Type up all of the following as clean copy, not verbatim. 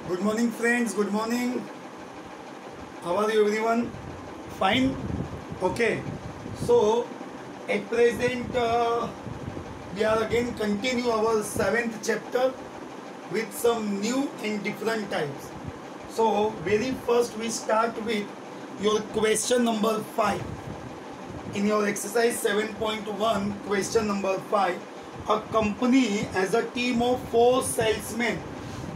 Good morning, friends. Good morning. How are you, everyone? Fine? Okay. So, at present, we are again continue our 7th chapter with some new and different types. So, very first we start with your question number 5. In your exercise 7.1, question number 5, a company has a team of 4 salesmen.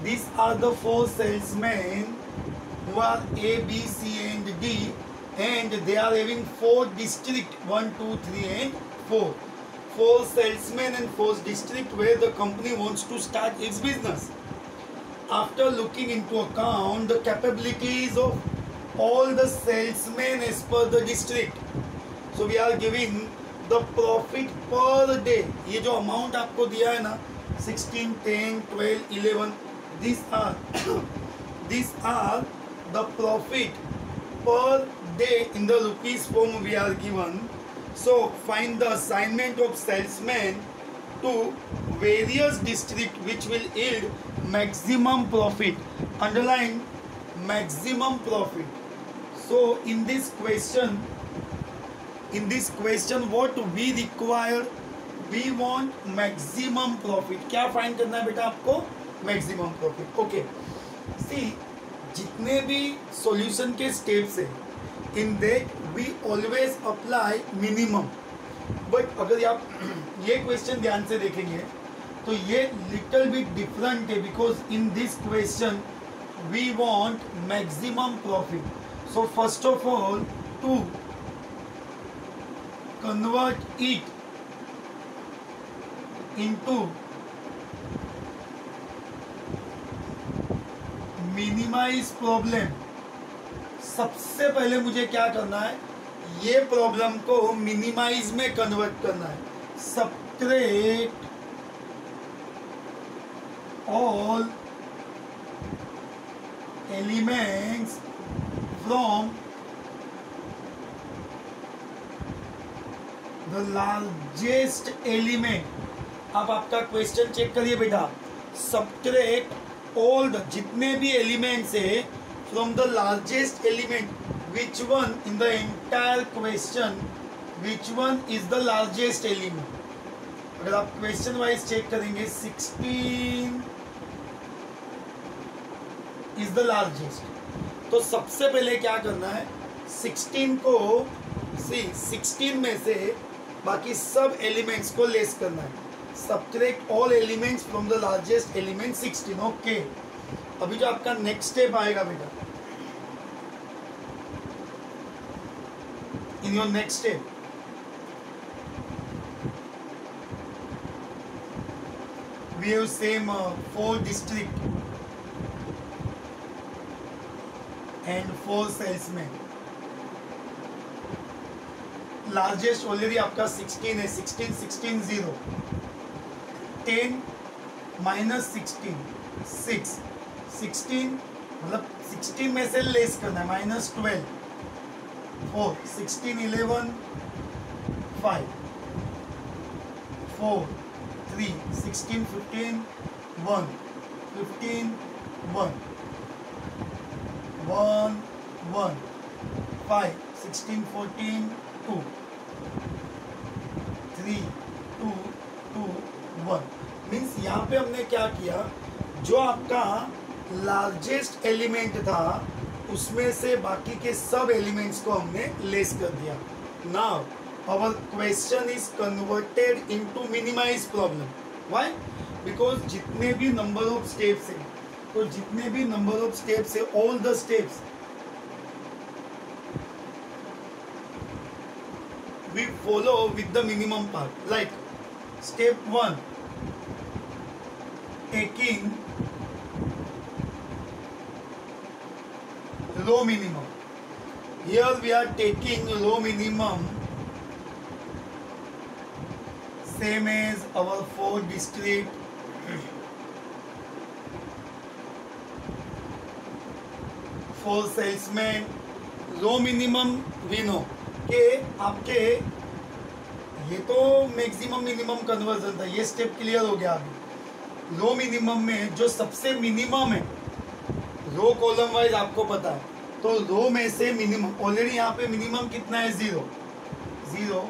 These are the 4 salesmen who are A, B, C and D, and they are having 4 districts, 1, 2, 3 and 4. 4 salesmen and 4 districts where the company wants to start its business. After looking into account the capabilities of all the salesmen as per the district, so we are giving the profit per day. ये जो amount आपको दिया है ना 16, 10, 12, 11, these are the profit per day in the rupees form we are given. So find the assignment of salesmen to various districts which will yield maximum profit. Underline maximum profit. So in this question what we require, we want maximum profit. क्या find करना है बेटा आपको? Maximum profit. Okay, सी जितने भी solution के steps है in that we always apply minimum. But अगर आप ये क्वेश्चन ध्यान से देखेंगे तो ये लिटिल बिट डिफरेंट है, because in this question we want maximum profit. So first of all to convert it into minimize problem. सबसे पहले मुझे क्या करना है, ये प्रॉब्लम को मिनिमाइज में कन्वर्ट करना है. Subtract all elements from the largest element. अब आपका क्वेश्चन चेक करिए बेटा. सबट्रैक्ट ऑल द जितने भी एलिमेंट्स है from the largest element. Which one in the entire question, which one is the largest element. अगर आप क्वेश्चन वाइज चेक करेंगे 16 इज द लार्जेस्ट. तो सबसे पहले क्या करना है, 16 को 16 में से बाकी सब एलिमेंट्स को लेस करना है. Subtract all elements from the largest element 16. Okay, अभी जो आपका नेक्स्ट स्टेप आएगा बेटा, in your next step we have same 4 district and 4 salesman. Largest already आपका 16 है. 16 16 0, 10 माइनस 16 6, 16 मतलब 16 में से लेस करना है, माइनस 12 4, 16 11 5 4 3, 16 15 1 15 1 1 1 5 16 14 2 3 2 2 1. मीन्स यहाँ पे हमने क्या किया, जो आपका लार्जेस्ट एलिमेंट था उसमें से बाकी के सब एलिमेंट्स को हमने लेस कर दिया. Now our question is converted into minimize problem. Why? Because जितने भी नंबर ऑफ स्टेप्स है, तो जितने भी नंबर ऑफ स्टेप्स है, all the steps we follow with the minimum part. Like step 1, taking low minimum. Here we are taking low minimum same as our 4 district, 4 salesmen. Low minimum we know कि आपके ये तो maximum minimum conversion था, ये step clear हो गया. अभी लो minimum में जो सबसे मिनिमम है रो कॉलम वाइज आपको पता है, तो रो में से मिनिमम ऑलरेडी यहाँ पे मिनिमम कितना है 0 0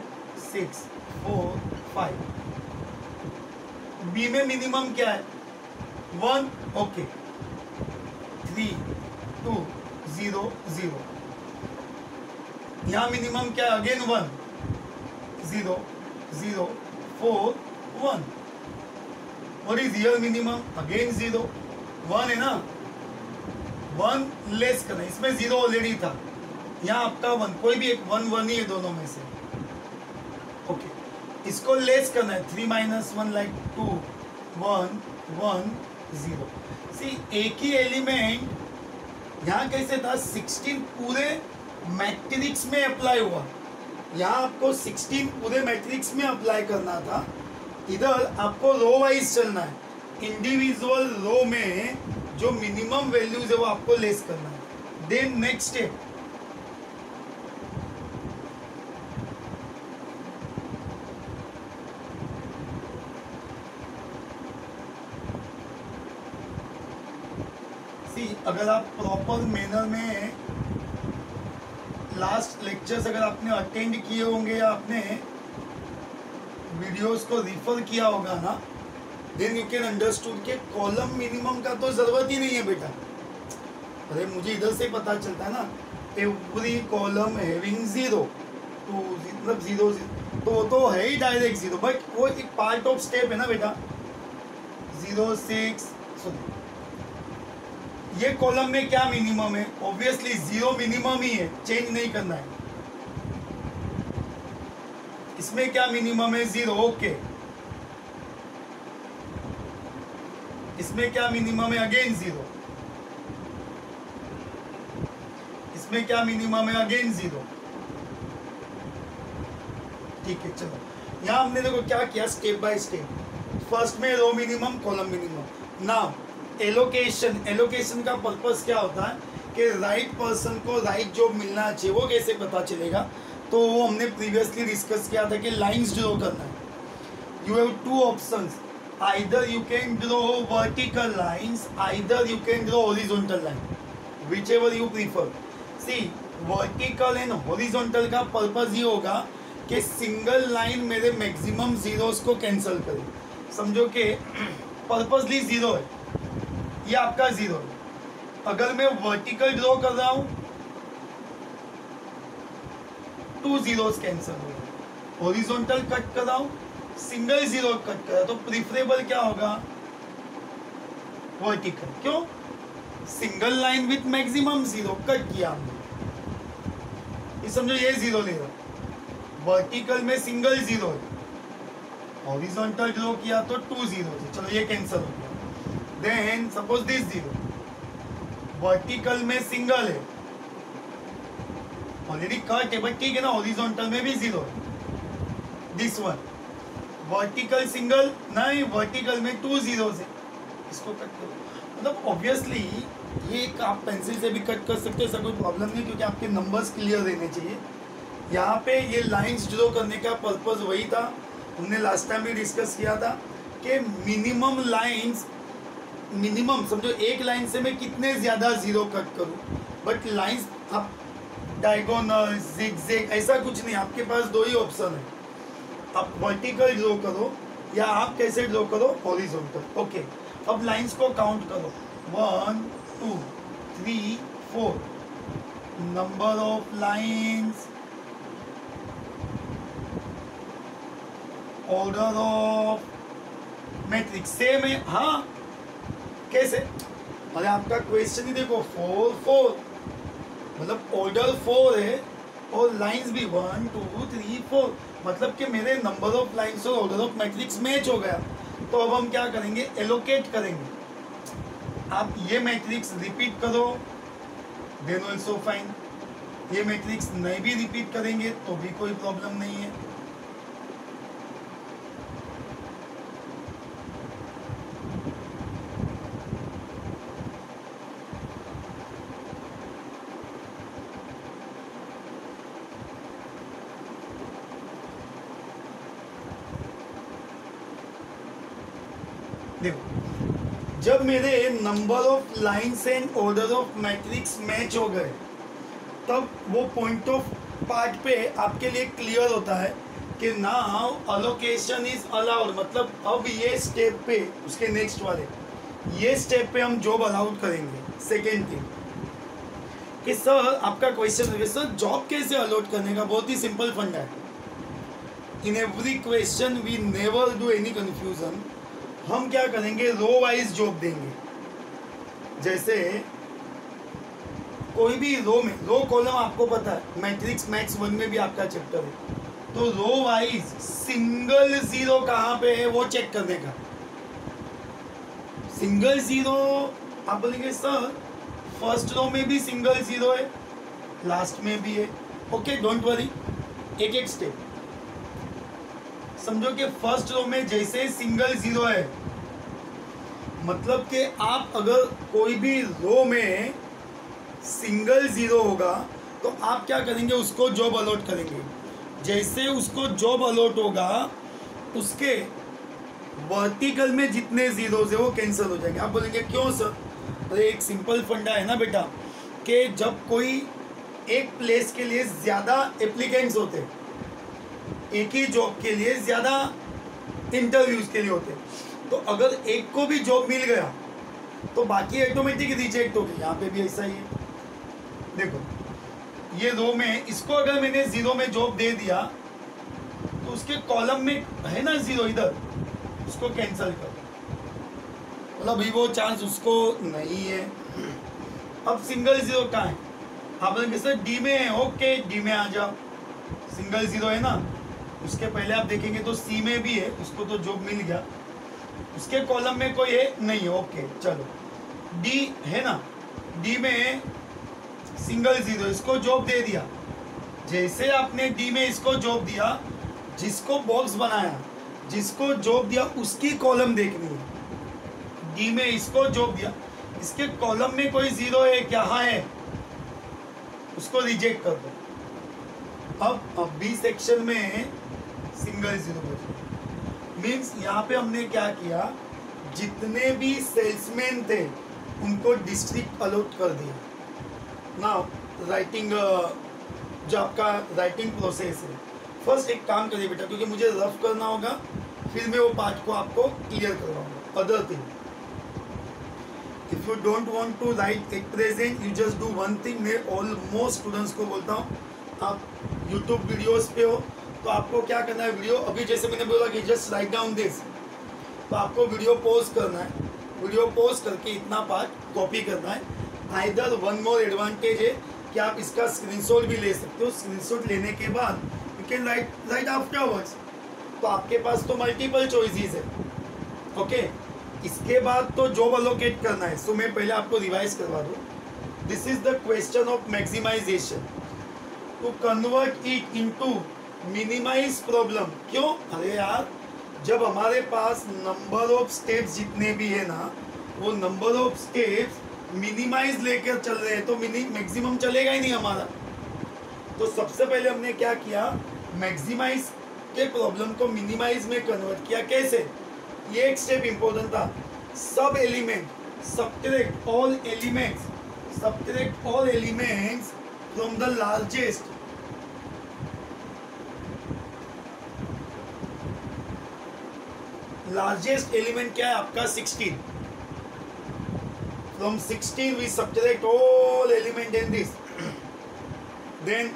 6 4 5। बी में मिनिमम क्या है 1, ओके 3 2 0 0। यहाँ मिनिमम क्या है अगेन 1 0 0 4 1। और इज रियल मिनिमम अगेन 0 1 है ना, 1 लेस करना, इसमें 0 ऑलरेडी था, यहाँ आपका 1, कोई भी एक 1 1 ही है दोनों में से, ओके इसको लेस करना है 3 - 1 लाइक 2 1 1 0। सी एक ही एलिमेंट यहाँ कैसे था 16 पूरे मैट्रिक्स में अप्लाई हुआ, यहाँ आपको 16 पूरे मैट्रिक्स में अप्लाई करना था, इधर आपको रो वाइज चलना है, इंडिविजुअल रो में जो मिनिमम वैल्यूज है वो आपको लेस करना है। देन नेक्स्ट स्टेप अगर आप प्रॉपर मैनर में लास्ट लेक्चर्स अगर आपने अटेंड किए होंगे या आपने वीडियोस को रिफर किया होगा ना, देन यू कैन अंडरस्टूड के कॉलम मिनिमम का तो जरूरत ही नहीं है बेटा। अरे मुझे इधर से पता चलता है ना, एवरी कॉलम हैविंग 0 2 मतलब 0 0 तो है ही डायरेक्ट 0, बट वो एक पार्ट ऑफ स्टेप है ना बेटा। 0 6 ये कॉलम में क्या मिनिमम है, ऑब्वियसली 0 मिनिमम ही है, चेंज नहीं करना है। इसमें क्या मिनिमम है 0, ओके। इसमें क्या मिनिमम है अगेन 0। इसमें क्या मिनिमम है अगेन 0। ठीक है चलो, यहां हमने देखो क्या किया स्टेप बाय स्टेप। फर्स्ट में row minimum column minimum. Now allocation का पर्पस क्या होता है कि राइट पर्सन को राइट जॉब मिलना चाहिए, वो कैसे पता चलेगा, तो वो हमने प्रीवियसली डिस्कस किया था कि लाइंस ड्रॉ करना है। You have 2 options, either you can draw vertical lines, either you can draw horizontal line, whichever you prefer. See vertical and horizontal का पर्पस ये होगा कि सिंगल लाइन मेरे मैक्सिमम जीरोस को कैंसिल करे। समझो कि पर्पसली 0 है, ये आपका 0 है। अगर मैं वर्टिकल ड्रॉ कर रहा हूं 2 जीरोस कैंसिल हो गए, हॉरिजॉन्टल कट कर रहा हूं सिंगल 0 कट कर रहा, तो प्रीफरेबल क्या होगा वर्टिकल। क्यों, single line with maximum 0 cut किया हमने, ये समझो ये 0 ले रहा, वर्टिकल में सिंगल 0 है, हॉरिजॉन्टल ड्रॉ किया तो 2 जीरो थे, चलो ये कैंसिल हो गया। देन सपोज दिस 0, वर्टिकल में सिंगल है, ऑलरेडी कट है बट ठीक है ना, हॉरिजॉन्टल में भी 0 है। दिस वन वर्टिकल सिंगल नहीं, वर्टिकल में 2 जीरोस है, इसको कट करो। मतलब ऑब्वियसली ये आप पेंसिल से भी कट कर सकते हो, ऐसा कोई प्रॉब्लम नहीं, क्योंकि आपके नंबर्स क्लियर रहने चाहिए। यहाँ पे ये लाइंस ड्रॉ करने का पर्पस वही था, हमने लास्ट टाइम भी डिस्कस किया था कि मिनिमम लाइंस, मिनिमम समझो एक लाइन से मैं कितने ज़्यादा 0 कट करूँ, बट लाइंस आप डायगोनल जिगजैग ऐसा कुछ नहीं, आपके पास 2 ही ऑप्शन है, आप वर्टिकल ड्रॉ करो या आप कैसे ड्रॉ करो हॉरिजॉन्टल। ओके, अब लाइंस को काउंट करो 1 2 3 4, number of lines, order of matrix same है। हाँ कैसे, अरे आपका क्वेश्चन ही देखो 4 4 मतलब ऑर्डर 4 है और लाइंस भी 1 2 3 4, मतलब कि मेरे नंबर ऑफ लाइंस और ऑर्डर ऑफ मैट्रिक्स मैच हो गया। तो अब हम क्या करेंगे, एलोकेट करेंगे। आप ये मैट्रिक्स रिपीट करो देन ऑल्सो फाइन, ये मैट्रिक्स नहीं भी रिपीट करेंगे तो भी कोई प्रॉब्लम नहीं है। देखो जब मेरे number of lines and order of matrix match हो गए तब वो पॉइंट ऑफ पार्ट पे आपके लिए क्लियर होता है कि नाउ अलोकेशन इज अलाउड, मतलब अब ये स्टेप पे, उसके नेक्स्ट वाले ये स्टेप पे हम जॉब अलाउड करेंगे। सेकेंड थिंग कि सर आपका क्वेश्चन है सर जॉब कैसे अलॉट करने का, बहुत ही सिंपल फंडा है। In every question we never do any confusion. हम क्या करेंगे, रो वाइज जॉब देंगे। जैसे कोई भी रो में, रो कॉलम आपको पता है मैट्रिक्स मैथ्स 1 में भी आपका चैप्टर है, तो रो वाइज सिंगल जीरो कहाँ पे है वो चेक करने का। सिंगल जीरो आप बोलेंगे सर फर्स्ट रो में भी सिंगल जीरो है, लास्ट में भी है। ओके डोंट वरी, एक एक स्टेप समझो कि फर्स्ट रो में जैसे सिंगल जीरो है, मतलब कि आप अगर कोई भी रो में सिंगल जीरो होगा तो आप क्या करेंगे, उसको जॉब अलॉट करेंगे। जैसे उसको जॉब अलॉट होगा उसके वर्टिकल में जितने जीरोस है वो कैंसिल हो जाएंगे। आप बोलेंगे क्यों सर? अरे एक सिंपल फंडा है ना बेटा कि जब कोई एक प्लेस के लिए ज़्यादा एप्लीकेंट्स होते हैं, एक ही जॉब के लिए ज़्यादा इंटरव्यूज़ के लिए होते हैं, तो अगर एक को भी जॉब मिल गया तो बाकी ऑटोमेटिक रिजेक्ट होगी। यहाँ पे भी ऐसा ही है। देखो ये रो में इसको अगर मैंने जीरो में जॉब दे दिया तो उसके कॉलम में है ना जीरो, इधर उसको कैंसिल कर, मतलब अभी वो चांस उसको नहीं है। अब सिंगल जीरो कहाँ है? आप बोलेंगे सर डी में है। ओके डी में आ जाओ, सिंगल जीरो है ना, उसके पहले आप देखेंगे तो सी में भी है, उसको तो जॉब मिल गया, उसके कॉलम में कोई है नहीं। ओके चलो डी है ना, डी में सिंगल जीरो, इसको जॉब दे दिया। जैसे आपने डी में इसको जॉब दिया, जिसको बॉक्स बनाया, जिसको जॉब दिया उसकी कॉलम देखनी है। डी में इसको जॉब दिया, इसके कॉलम में कोई जीरो है क्या? हाँ है, उसको रिजेक्ट कर दो। अब बी सेक्शन में सिंगल जीरो बचा, मीन्स यहाँ पे हमने क्या किया, जितने भी सेल्समैन थे उनको डिस्ट्रिक्ट अलॉट कर दिया। नाउ राइटिंग, जो आपका राइटिंग प्रोसेस है, फर्स्ट एक काम करिए बेटा, क्योंकि मुझे रफ करना होगा, फिर मैं वो पार्ट को आपको क्लियर करवाऊंगा। Other thing, if you don't want to write at present, you just do one thing. मैं ऑलमोस्ट स्टूडेंट्स को बोलता हूँ, आप यूट्यूब वीडियोस पे हो तो आपको क्या करना है, वीडियो अभी जैसे मैंने बोला कि जस्ट राइट डाउन दिस, तो आपको वीडियो पॉज करना है। वीडियो पॉज करके इतना पार्ट कॉपी करना है। आइदर वन मोर एडवांटेज है कि आप इसका स्क्रीनशॉट भी ले सकते हो। स्क्रीनशॉट लेने के बाद यू कैन राइट आफ्टरवर्ड्स, तो आपके पास तो मल्टीपल चॉइसेस है। ओके इसके बाद तो जॉब अलोकेट करना है। सो मैं पहले आपको रिवाइज करवा दूँ। This is the question of maximization to convert it into minimize problem. क्यों? अरे यार जब हमारे पास नंबर ऑफ स्टेप्स जितने भी है ना, वो नंबर ऑफ स्टेप्स मिनिमाइज लेकर चल रहे हैं तो मैक्सिमम चलेगा ही नहीं हमारा। तो सबसे पहले हमने क्या किया, मैक्सिमाइज के प्रॉब्लम को मिनिमाइज में कन्वर्ट किया। कैसे? ये एक स्टेप इंपॉर्टेंट था। सब element, subtract all elements, subtract all elements from the largest, largest element क्या है आपका 16। From 16 we subtract all element in this. Then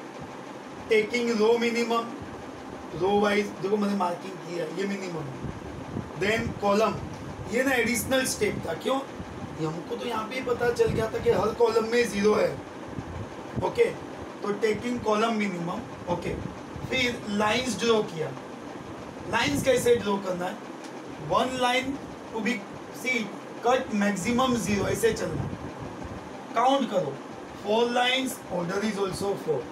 taking row minimum, row wise देखो मैंने मार्किंग किया, ये मिनिमम। Then column, ये ना एडिशनल स्टेप था। क्यों? हमको तो यहाँ पे ही पता चल गया था कि हर कॉलम में जीरो है। ओके तो टेकिंग कॉलम मिनिमम। ओके फिर लाइंस ड्रॉ किया। लाइंस कैसे ड्रॉ करना है? One line to be see cut maximum zero, ऐसे चलना। काउंट करो, 4 lines, order is also 4,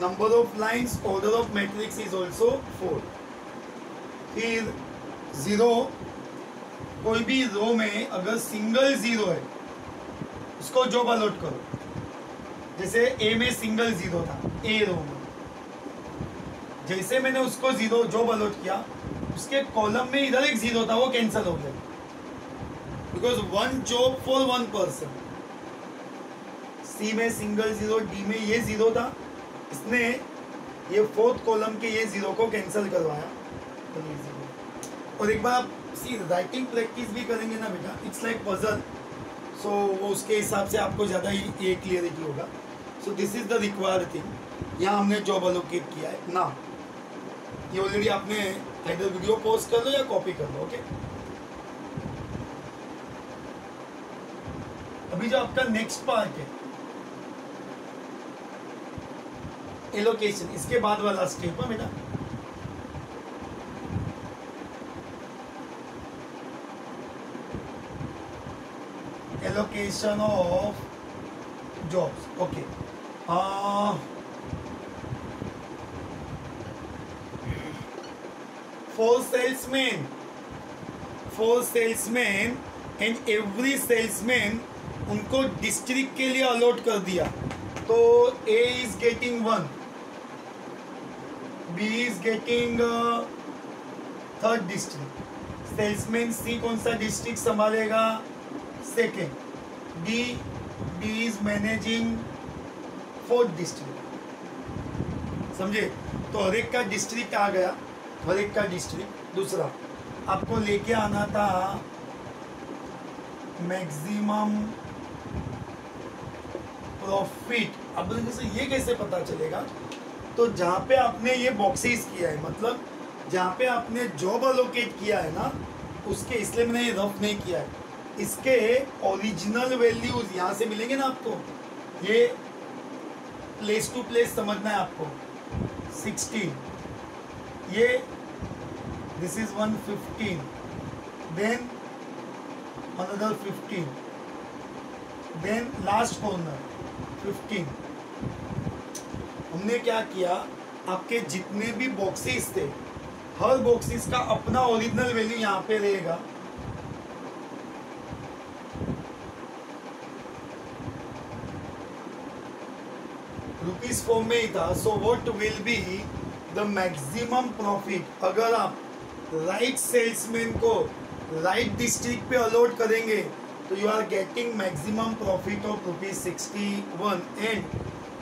number of lines, order of matrix is also 4। फिर जीरो, कोई भी रो में अगर सिंगल जीरो है उसको जॉब अलॉट करो। जैसे ए में सिंगल जीरो था, ए रो में, जैसे मैंने उसको जीरो जॉब अलॉट किया, उसके कॉलम में इधर एक जीरो था, वो कैंसिल हो गया। Because one job for one person. C में सिंगल जीरो, डी में ये जीरो था, इसने ये फोर्थ कॉलम के ये जीरो को कैंसिल करवाया तो ये जीरो. और एक बार आप सी राइटिंग प्रैक्टिस भी करेंगे ना बेटा, इट्स लाइक पजल, सो वो उसके हिसाब से आपको ज़्यादा ये क्लियरिटी होगा. So this is the required thing. यहाँ हमने जॉब अलोकेट किया है ना, ये ऑलरेडी आपने इधर वीडियो पोस्ट कर लो या कॉपी कर लो. ओके, अभी जो आपका नेक्स्ट पार्ट है एलोकेशन, इसके बाद वाला स्टेप है बेटा. Allocation of jobs. Okay, four salesman and every salesman उनको डिस्ट्रिक्ट के लिए अलॉट कर दिया. तो A is getting 1, B is getting third district, salesman C कौन सा डिस्ट्रिक्ट संभालेगा, second, D is managing fourth district. समझे? तो हर एक का डिस्ट्रिक्ट आ गया, हर एक का डिस्ट्रिक्ट. दूसरा आपको लेके आना था मैक्सिमम प्रॉफिट. अब ये कैसे पता चलेगा? तो जहाँ पे आपने ये बॉक्सेस किया है, मतलब जहाँ पे आपने जॉब अलोकेट किया है ना, उसके, इसलिए मैंने ये रफ नहीं किया है, इसके ओरिजिनल वैल्यूज यहाँ से मिलेंगे ना आपको. ये प्लेस टू प्लेस समझना है आपको. 16, ये this is 115, then another 15, then last corner 15. हमने क्या किया, आपके जितने भी बॉक्सेस थे, हर बॉक्सेस का अपना ओरिजिनल वैल्यू यहाँ पे रहेगा. रुपीस फॉर्म में ही था. So what will be the maximum profit, अगर आप राइट सेल्समैन को राइट डिस्ट्रिक्ट पे अलॉट करेंगे तो you are getting maximum profit of ₹61. And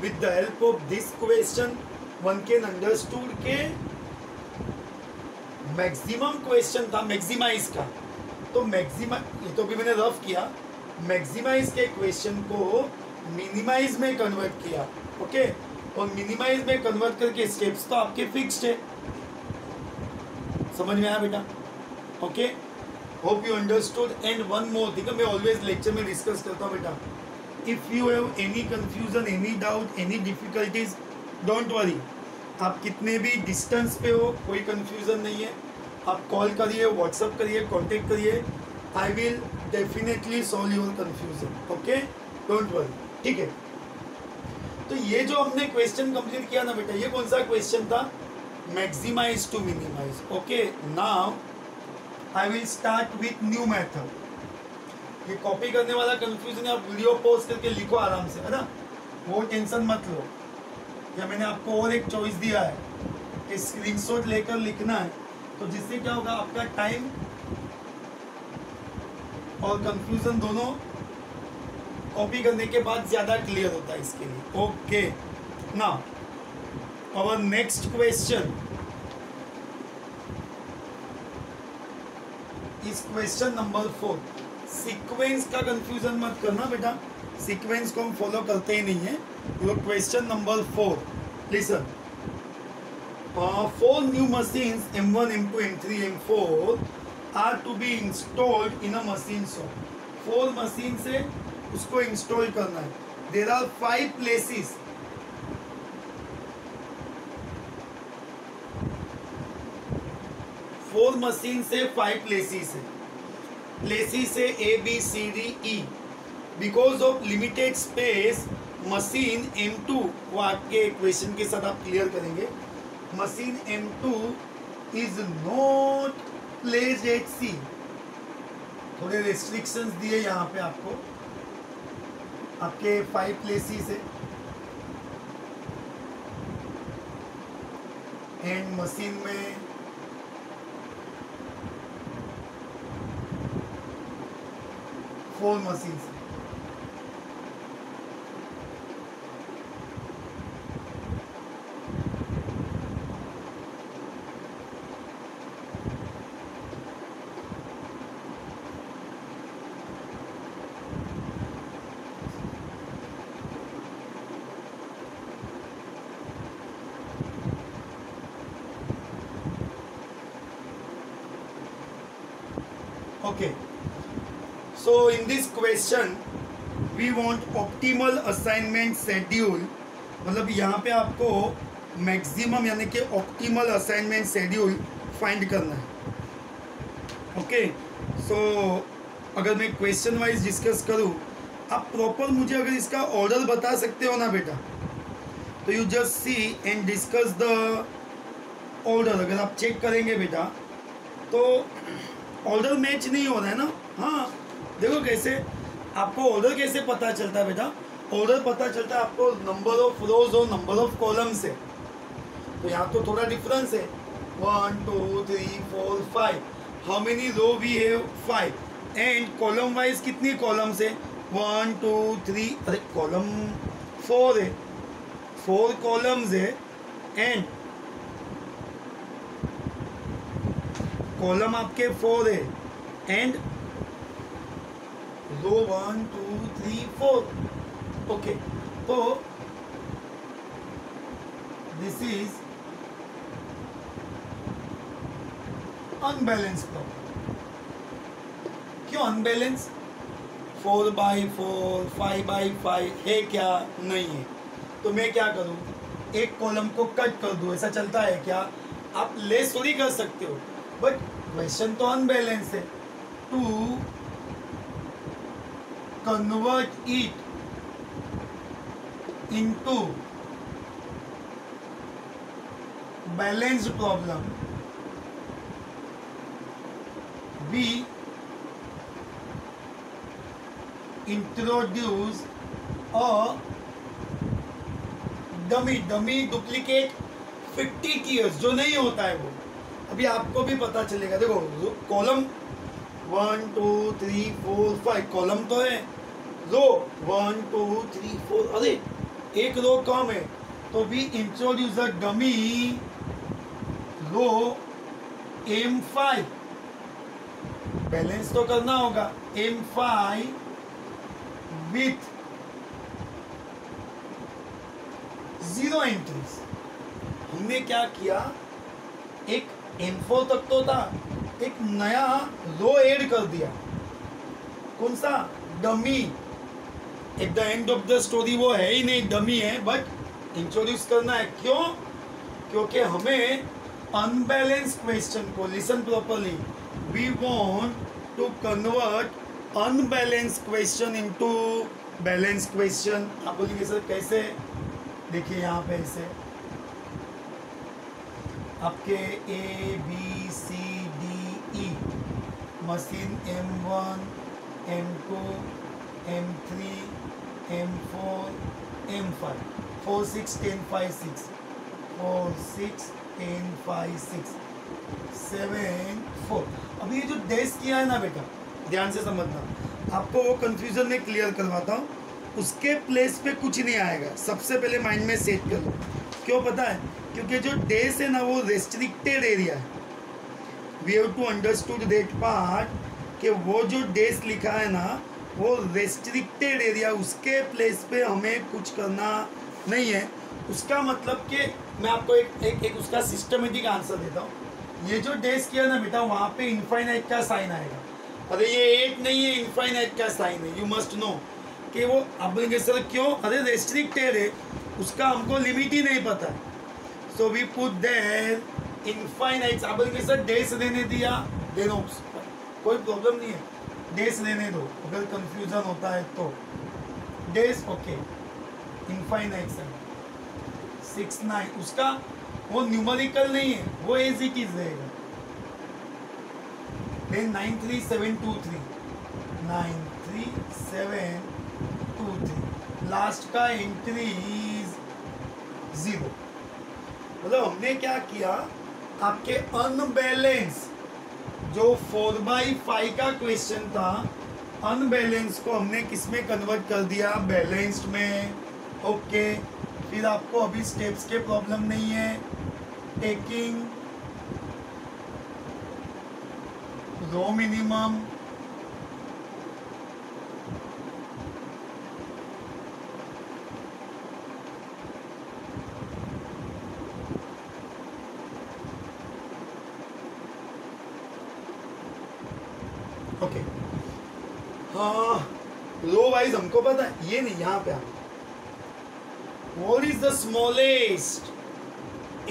with the help of this question one can understood के मैक्सिमम क्वेश्चन था मैक्सिमाइज का. तो मैक्सिमा, ये तो भी मैंने रफ किया, मैक्सिमाइज के क्वेश्चन को मिनिमाइज में कन्वर्ट किया. ओके, और मिनिमाइज में कन्वर्ट करके स्टेप्स तो आपके फिक्स्ड है. समझ में आया बेटा? Okay, hope you understood. And one more thing, मैं ऑलवेज लेक्चर में डिस्कस करता हूँ बेटा, if you have any confusion, any doubt, any difficulties, don't worry. आप कितने भी डिस्टेंस पे हो, कोई कंफ्यूजन नहीं है, आप कॉल करिए, व्हाट्सअप करिए, कांटेक्ट करिए. I will definitely solve your confusion. Okay, don't worry. ठीक है, तो ये जो हमने क्वेश्चन कंप्लीट किया ना बेटा, ये कौन सा क्वेश्चन था? Maximize to minimize. Okay, now I will start with new method. ये कॉपी करने वाला कंफ्यूजन है, आप वीडियो पॉज करके लिखो आराम से, है ना, वो टेंशन मत लो. या मैंने आपको और एक चॉइस दिया है कि स्क्रीनशॉट लेकर लिखना है, तो जिससे क्या होगा, आपका टाइम और कंफ्यूजन दोनों कॉपी करने के बाद ज़्यादा क्लियर होता है इसके लिए. Okay, now our next question is question number 4. Sequence का कंफ्यूजन मत करना बेटा, सीक्वेंस को हम फॉलो करते ही नहीं है. Question number 4, listen. 4 new machines M1, M2, M3, M4 are to be installed in a machine shop. 4 machine से उसको इंस्टॉल करना है. There are 5 places. Four machine से 5 प्लेसेस है. प्लेसेस है A B C D E. Because of limited space machine M2, वो आपके question के साथ आप क्लियर करेंगे, machine M2 is not placed at C. थोड़े रेस्ट्रिक्शंस दिए यहाँ पे आपको. आपके 5 प्लेसेस है एंड मशीन में 5 4 machine. Okay, so in this question we want optimal assignment schedule, मतलब यहाँ पे आपको मैक्सिमम यानी कि ऑप्टिमल असाइनमेंट शेड्यूल फाइंड करना है। ओके, सो अगर मैं क्वेश्चन वाइज डिस्कस करूँ, आप प्रॉपर मुझे अगर इसका ऑर्डर बता सकते हो ना बेटा, तो you just see and discuss the order. अगर आप चेक करेंगे बेटा तो ऑर्डर मैच नहीं हो रहा है ना। हाँ, देखो कैसे आपको ऑर्डर कैसे पता चलता है बेटा, ऑर्डर पता चलता है आपको नंबर ऑफ रोज और नंबर ऑफ कॉलम से। तो यहाँ तो थोड़ा डिफरेंस है, 1 2 3 4 5, how many row we have 5, and column wise कितनी कॉलम्स है 1 2 3, अरे कॉलम 4 है, 4 कॉलम्स है, एंड कॉलम आपके 4 है, एंड रो 1 2 3 4। ओके, तो दिस इज अनबैलेंस प्रॉब्लम। क्यों अनबैलेंस? 4/4 5/5 है क्या? नहीं है। तो मैं क्या करूं, एक कॉलम को कट कर दूं, ऐसा चलता है क्या? आप लेस थोड़ी कर सकते हो, बट क्वेश्चन तो अनबैलेंस है। To convert it into balanced problem, we introduce a dummy duplicate 50 tiers, जो नहीं होता है वो अभी आपको भी पता चलेगा। देखो कॉलम 1 2 3 4 5 कॉलम तो है, रो 1 2 3 4, अरे एक रो कम है, तो भी introduce a dummy row M5, balance तो करना होगा, M5 विथ 0 एंट्रीज। हमने क्या किया, एक M4 तक तो था, एक नया रो ऐड कर दिया। कौन सा? Dummy. At the end of the story वो है ही नहीं, डमी है, बट इंट्रोड्यूस करना है। क्यों? क्योंकि हमें अनबैलेंस क्वेश्चन को, listen properly, we want to convert unbalance question into balance question. आप बोलेंगे सर कैसे? देखिए यहाँ पे ऐसे आपके ABCDE machine M1 M2 M3 M4 M5 4 6 10 5 6 4 6 10 5 6 7 4। अभी ये जो डेस किया है ना बेटा, ध्यान से समझना, आपको वो कंफ्यूजन में क्लियर करवाता हूँ। उसके प्लेस पे कुछ नहीं आएगा, सबसे पहले माइंड में सेट कर लो। क्यों पता है? क्योंकि जो डेस है ना वो रेस्ट्रिक्टेड एरिया है। We have to understood that part कि वो जो डेस लिखा है ना वो रेस्ट्रिक्टेड एरिया, उसके प्लेस पे हमें कुछ करना नहीं है। उसका मतलब कि मैं आपको एक उसका सिस्टमेटिक आंसर देता हूँ। ये जो डेस किया ना बेटा, वहाँ पे इनफाइनाइट का साइन आएगा। अरे ये 8 नहीं है, इनफाइनाइट का साइन है। यू मस्ट नो कि वो, आप बोलेंगे सर क्यों? अरे रेस्ट्रिक्टेड है, उसका हमको लिमिट ही नहीं पता। So we put there infinite. आप बोलेंगे सर डेस देने दिया, देनो, कोई प्रॉब्लम नहीं है, डेस लेने दो। अगर कंफ्यूजन होता है तो डेस ओके। इनफाइनाइट साइन 6 9, उसका वो न्यूमेरिकल नहीं है, वो एज इट इज रहेगा। देन 9 3 7 2 3 9 3 7 2 3, लास्ट का एंट्री इज 0। मतलब हमने क्या किया, आपके अनबैलेंस जो 4/5 का क्वेश्चन था अनबैलेंस को हमने किस में कन्वर्ट कर दिया, बैलेंस्ड में। ओके, फिर आपको अभी स्टेप्स के प्रॉब्लम नहीं है। टेकिंग रो मिनिमम, ओके। हाँ, रो वाइज हमको पता है, ये नहीं, यहाँ पे आना। What is the smallest?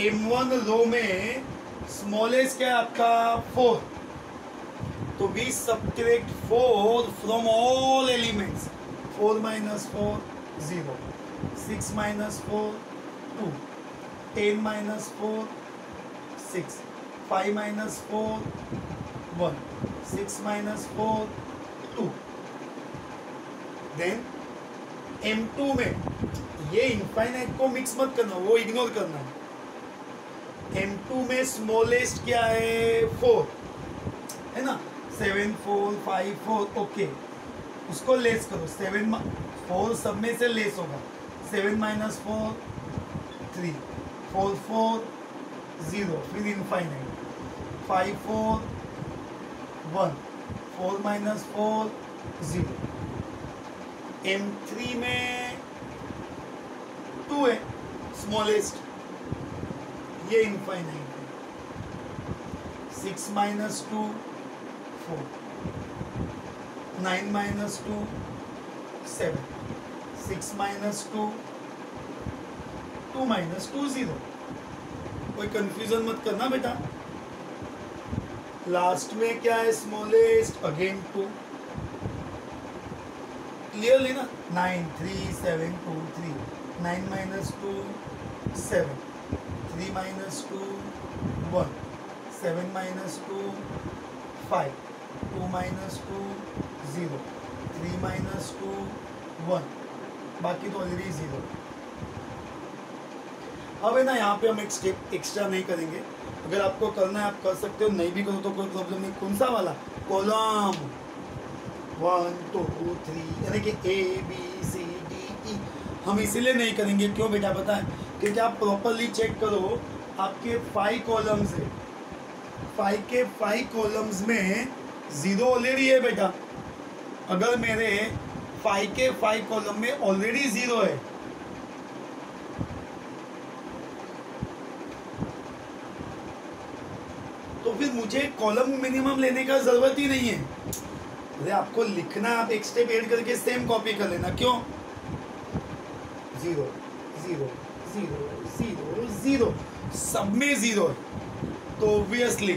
M1 row में स्मॉलेस्ट क्या है आपका? 4। तो we subtract 4 from all elements. 4 minus 4 0, 6 minus 4 2, 10 minus 4 6, 5 minus 4 1, 6 minus 4 2। Then M2 में ये इनफाइनाइट को मिक्स मत करना, वो इग्नोर करना है। M2 में स्मॉलेस्ट क्या है? 4 है ना। 7 4 5 4, ओके, उसको लेस करो। 7 4 सब में से लेस होगा। 7 minus 4 3, 4 4 0, फिर इनफाइनाइट। 5 4 1, 4 minus 4 0। M3 में 2 है स्मॉलेस्ट, ये इनफाइनाइट है। 6 minus 2 4, 9 minus 2 7, 6 minus 2 2 minus 2 0। कोई कंफ्यूजन मत करना बेटा। लास्ट में क्या है? Smallest, again 2। क्लियरली ना। 9 3 7 2 3, 9 minus 2 7, 3 minus 2 1, 7 minus 2 5, 2 minus 2 0, 3 minus 2 1, बाकी तो ऑलरेडी 0। अब है ना, यहाँ पे हम एक स्टेप एक्स्ट्रा नहीं करेंगे। अगर आपको करना है आप कर सकते हो, नहीं भी करो तो कोई प्रॉब्लम नहीं। कौन सा वाला? कॉलम 1 2 3, यानी कि ABCDE हम इसीलिए नहीं करेंगे। क्यों बेटा पता है? क्योंकि आप प्रॉपरली चेक करो, आपके 5 कॉलम्स है, 5 के 5 कॉलम्स में 0 ऑलरेडी है बेटा। अगर मेरे 5 के 5 कॉलम में ऑलरेडी 0 है, तो फिर मुझे कॉलम मिनिमम लेने का जरूरत ही नहीं है। अरे आपको लिखना, आप एक स्टेप ऐड करके सेम कॉपी कर लेना। क्यों? 0 0 0 0 0, सब में 0 है, तो ऑब्वियसली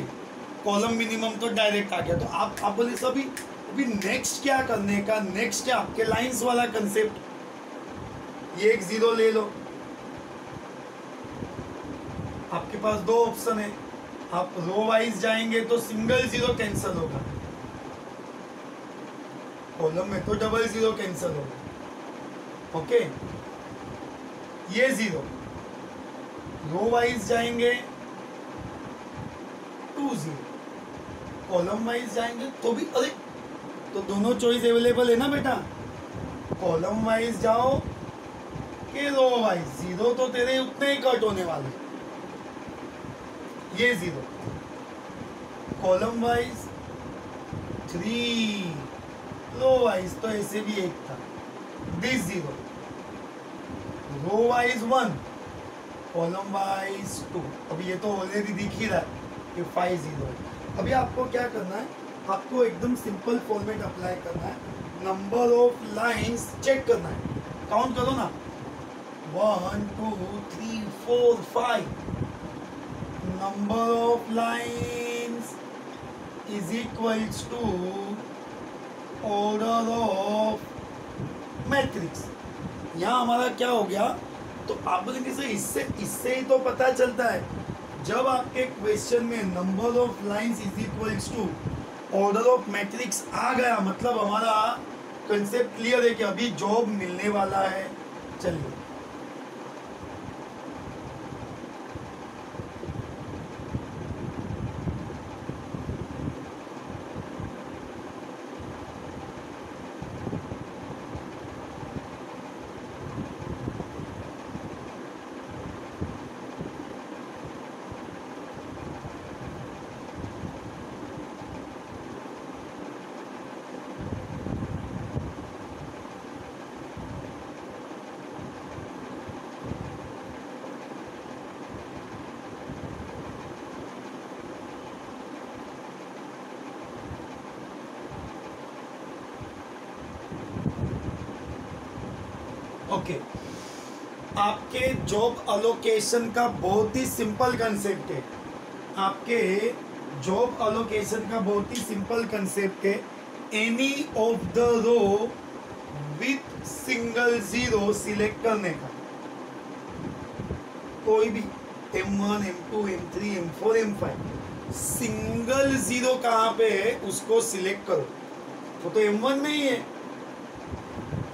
कॉलम मिनिमम तो डायरेक्ट आ गया। तो आप बोले सभी अभी नेक्स्ट क्या करने का? नेक्स्ट क्या? आपके लाइंस वाला कंसेप्ट। ये एक 0 ले लो। आपके पास 2 ऑप्शन है, आप रो वाइज जाएंगे तो सिंगल 0 कैंसिल होगा, कॉलम में तो डबल 0 कैंसिल होगा। ओके, ये 0। रो वाइज जाएंगे 2 0, कॉलम वाइज जाएंगे तो भी, अरे तो दोनों चॉइस अवेलेबल है ना बेटा। कॉलम वाइज जाओ कि रो वाइज, 0 तो तेरे उतने ही कट होने वाले। ये 0, कॉलम वाइज 3, रो वाइज तो ऐसे भी 1 था। This 0, row wise 1, column wise 2। अभी ये तो ऑलरेडी दिख ही रहा है कि 5 0 है। अभी आपको क्या करना है? आपको एकदम सिंपल फॉर्मेट अप्लाई करना है। नंबर ऑफ लाइंस चेक करना है, काउंट करो ना। 1 2 3 4 5। Number of lines is equals to order of matrix। यहाँ हमारा क्या हो गया? तो आप बोलेंगे सर इससे ही तो पता चलता है, जब आपके क्वेश्चन में number of lines is equals to order of matrix आ गया, मतलब हमारा कंसेप्ट क्लियर है कि अभी जॉब मिलने वाला है। चलिए, ओके, आपके जॉब अलोकेशन का बहुत ही सिंपल कंसेप्ट है। आपके जॉब अलोकेशन का बहुत ही सिंपल कंसेप्ट है। Any of the row with single zero select करने का। कोई भी M1, M2, M3, M4, M5 single zero कहाँ पे है उसको सिलेक्ट करो। तो M1 में ही है।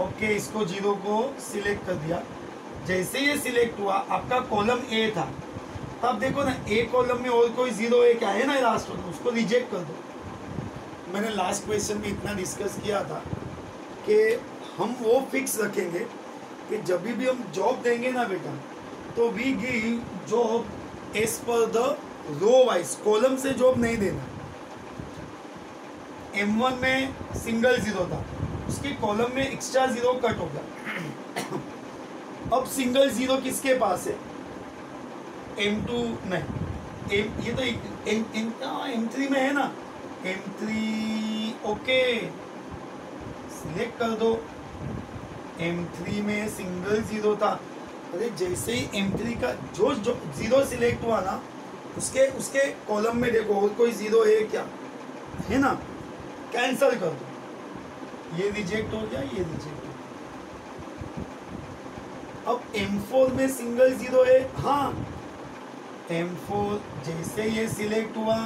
ओके, इसको जीरो को सिलेक्ट कर दिया। जैसे ये सिलेक्ट हुआ, आपका कॉलम ए था, तब देखो ना ए कॉलम में और कोई जीरो है क्या, है ना लास्ट में, उसको रिजेक्ट कर दो। मैंने लास्ट क्वेश्चन में इतना डिस्कस किया था कि हम वो फिक्स रखेंगे कि जब भी हम जॉब देंगे ना बेटा, तो we give job as per the row wise, column से जॉब नहीं देना। M1 में सिंगल जीरो था, उसके कॉलम में एक्स्ट्रा जीरो कट हो गया। अब सिंगल जीरो किसके पास है? M2 में, ये तो M3 में है ना, M3 ओके सिलेक्ट कर दो। M3 में सिंगल जीरो था। अरे जैसे ही M3 का जो जीरो सिलेक्ट हुआ ना, उसके कॉलम में देखो और कोई जीरो है क्या, है ना, कैंसल कर दो। ये रिजेक्ट हो गया, ये रिजेक्ट हो गया। अब M4 में सिंगल जीरो है, हाँ M4 जैसे ये सिलेक्ट हुआ